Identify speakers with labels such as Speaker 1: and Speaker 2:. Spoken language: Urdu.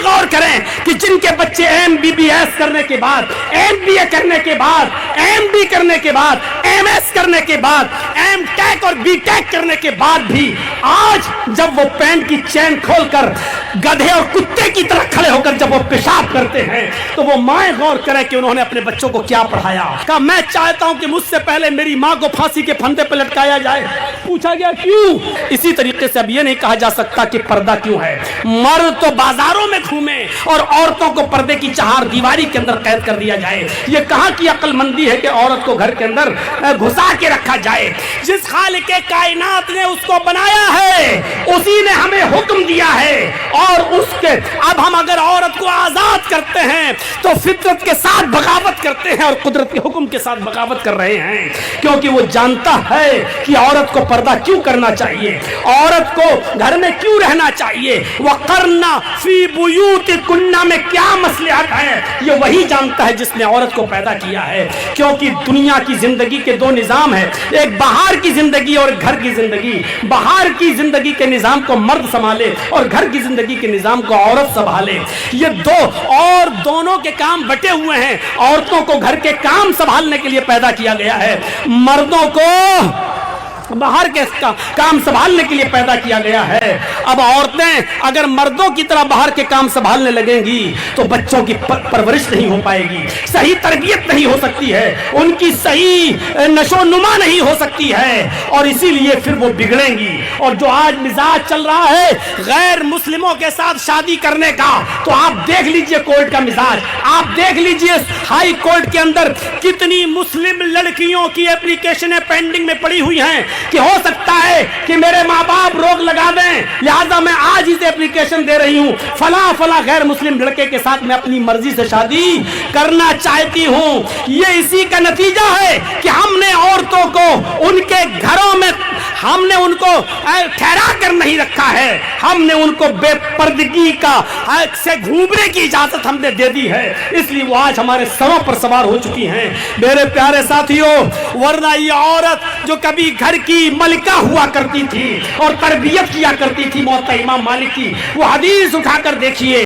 Speaker 1: غور کریں کہ جن کے بچے MBBS کرنے کے بعد، MBA کرنے کے بعد، MD کرنے کے بعد، MS کرنے کے بعد، MTech اور BTech کرنے کے بعد بھی آج جب وہ پینٹ کی چین کھول کر گدھے اور کتے کی طرح کھڑے ہو کر جب وہ پیشاب کرتے ہیں تو وہ مائیں غور کریں کہ انہوں نے اپنے بچوں کو کیا پڑھایا. کہا میں چاہتا ہوں کہ مجھ سے پہلے میری ماں کو پھانسی کے پھندے پہ لٹکایا جائے. پوچھا گیا کیوں؟ اسی طریقے سے اب یہ نہیں کہا جا سکتا کہ پردہ کیوں ہے. مرد تو بازاروں میں گھومے اور عورتوں کو پردے کی چہار دیواری کے اندر قید کر دیا جائے. یہ کہاں کی عقل مندی ہے کہ عورت کو گھر کے اندر گھسا کے رکھا جائے؟ جس خالق کائنات نے اس کو بنایا ہے اسی نے ہمیں حکم دیا ہے، اور اس کے اب ہم اگر عورت کو آزاد کرتے ہیں تو فطرت کے ساتھ بغاوت کرتے ہیں اور قدرت کے حکم کے ساتھ بغاوت کر رہے ہیں، کیونکہ وہ جانتا ہے کہ عورت کو پردہ کیوں کرنا چاہیے، عورت کو گھر میں کیوں رہنا چاہیے. وَقَرْنَا فِي بُيُوتِكُنَّ میں کیا مصلحت ہے یہ وہی جانتا ہے جس نے عورت کو پیدا کیا ہے. کیونکہ دنیا کی زندگی کے دو نظام ہیں، ایک باہر کی زندگی اور گھر کی زندگی. باہر کی زندگی کے نظام کو مرد سنبھالے اور گھر کی زندگی کے نظام کو عورت سنبھالے. یہ دو اور دونوں کے کام بٹے ہوئے ہیں. عورتوں کو گھر کے کام سنبھالنے کے لیے پیدا کیا گیا ہے، مردوں کو باہر کے کام سنبھالنے کے لیے پیدا کیا گیا ہے. اب عورتیں اگر مردوں کی طرح باہر کے کام سنبھالنے لگیں گی تو بچوں کی پرورش نہیں ہو پائے گی، صحیح تربیت نہیں ہو سکتی ہے، ان کی صحیح نشو نما نہیں ہو سکتی ہے، اور اسی لیے پھر وہ بگڑیں گی. اور جو آج مزاج چل رہا ہے غیر مسلموں کے ساتھ شادی کرنے کا، تو آپ دیکھ لیجئے کورٹ کا مزاج، آپ دیکھ لیجئے ہائی کورٹ کے اندر کتنی مسلم لڑکیوں کی اپلیکیشنیں پینڈنگ میں پڑی ہوئی ہیں کہ ہو سکتا ہے کہ میرے ماں باپ روک لگا دیں، لہذا میں آج ہی سے اپلیکیشن دے رہی ہوں، فلاں فلاں غیر مسلم لڑکے کے ساتھ میں اپنی مرضی سے شادی کرنا چاہتی ہوں. یہ اسی کا نتیجہ ہے کہ ہم نے عورتوں کو ان کے گھروں میں ہم نے ان کو ٹھہرا کر نہیں رکھا ہے، ہم نے ان کو بے پردگی کا سے گھومنے کی اجازت ہم نے دے دی ہے، اس لیے وہ آج ہمارے سروں پر سوار ہو چکی ہیں. میرے پیارے ساتھیوں، ورنہ یہ عورت جو کبھی گھر کی ملکہ ہوا کرتی تھی اور تربیت کیا کرتی تھی موطا امام مالک کی، وہ حدیث اٹھا کر دیکھیے